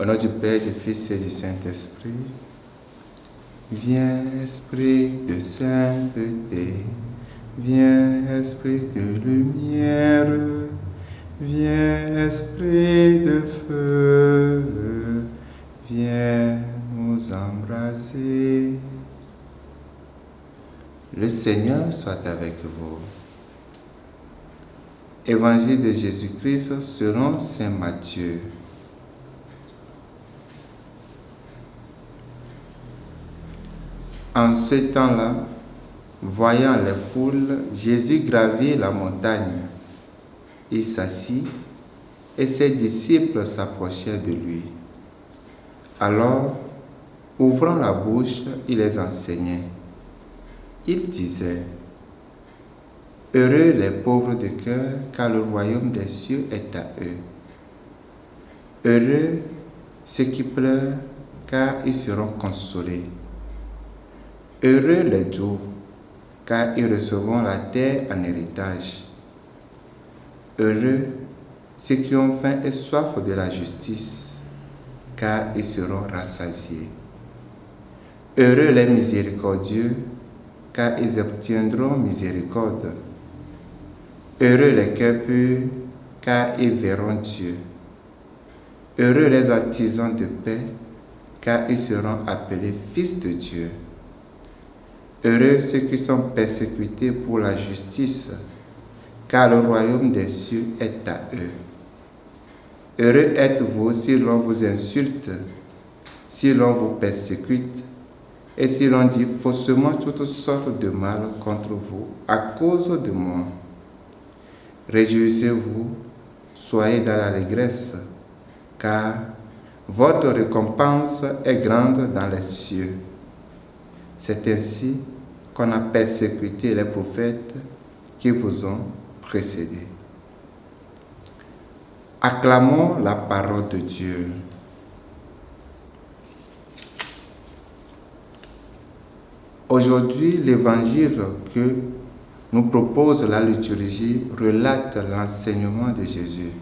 Au nom du Père, du Fils et du Saint-Esprit. Viens, Esprit de sainteté, viens, Esprit de lumière, viens, Esprit de feu, viens nous embraser. Le Seigneur soit avec vous. Évangile de Jésus-Christ selon saint Matthieu. En ce temps-là, voyant les foules, Jésus gravit la montagne. Il s'assit et ses disciples s'approchèrent de lui. Alors, ouvrant la bouche, il les enseignait. Il disait: Heureux les pauvres de cœur, car le royaume des cieux est à eux. Heureux ceux qui pleurent, car ils seront consolés. Heureux les doux, car ils recevront la terre en héritage. Heureux ceux qui ont faim et soif de la justice, car ils seront rassasiés. Heureux les miséricordieux, car ils obtiendront miséricorde. Heureux les cœurs purs, car ils verront Dieu. Heureux les artisans de paix, car ils seront appelés fils de Dieu. Heureux ceux qui sont persécutés pour la justice, car le royaume des cieux est à eux. Heureux êtes-vous si l'on vous insulte, si l'on vous persécute, et si l'on dit faussement toutes sortes de mal contre vous à cause de moi. Réjouissez-vous, soyez dans l'allégresse, car votre récompense est grande dans les cieux. C'est ainsi qu'on a persécuté les prophètes qui vous ont précédés. Acclamons la parole de Dieu. Aujourd'hui, l'évangile que nous propose la liturgie relate l'enseignement de Jésus.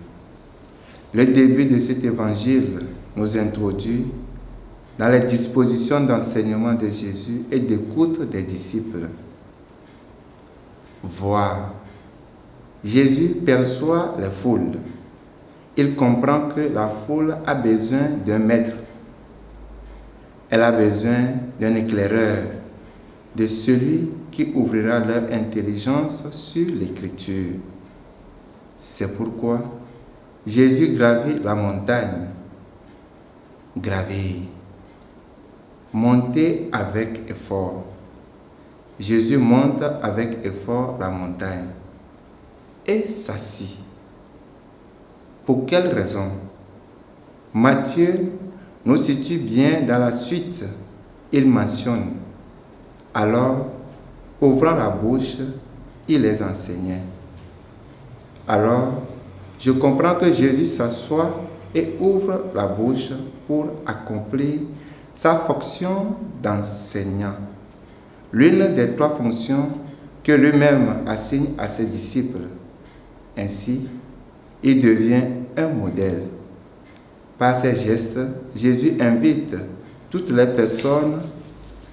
Le début de cet évangile nous introduit dans les dispositions d'enseignement de Jésus et d'écoute des disciples. Voir. Jésus perçoit les foules. Il comprend que la foule a besoin d'un maître. Elle a besoin d'un éclaireur, de celui qui ouvrira leur intelligence sur l'Écriture. C'est pourquoi Jésus gravit la montagne. Gravir. Monter avec effort. Jésus monte avec effort la montagne et s'assit. Pour quelle raison? Matthieu nous situe bien dans la suite. Il mentionne: alors, ouvrant la bouche, il les enseignait. Alors, je comprends que Jésus s'assoit et ouvre la bouche pour accomplir sa fonction d'enseignant, l'une des trois fonctions que lui-même assigne à ses disciples. Ainsi, il devient un modèle. Par ses gestes, Jésus invite toutes les personnes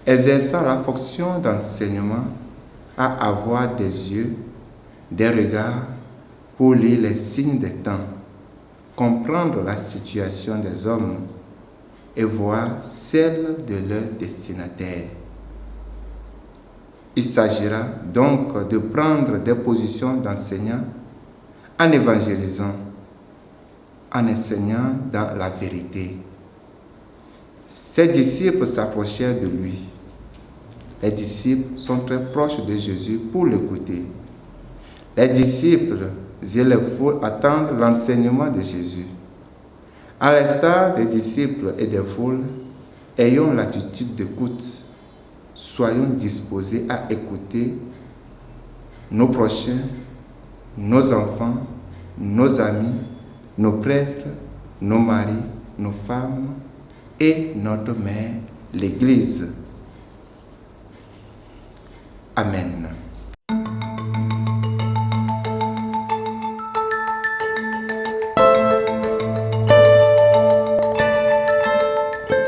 exerçant la fonction d'enseignement à avoir des yeux, des regards pour lire les signes des temps, comprendre la situation des hommes et voir celle de leurs destinataires. Il s'agira donc de prendre des positions d'enseignant en évangélisant, en enseignant dans la vérité. Ses disciples s'approchèrent de lui. Les disciples sont très proches de Jésus pour l'écouter. Les disciples et les foules attendent l'enseignement de Jésus. À l'instar des disciples et des foules, ayons l'attitude d'écoute. Soyons disposés à écouter nos prochains, nos enfants, nos amis, nos prêtres, nos maris, nos femmes et notre mère, l'Église. Amen.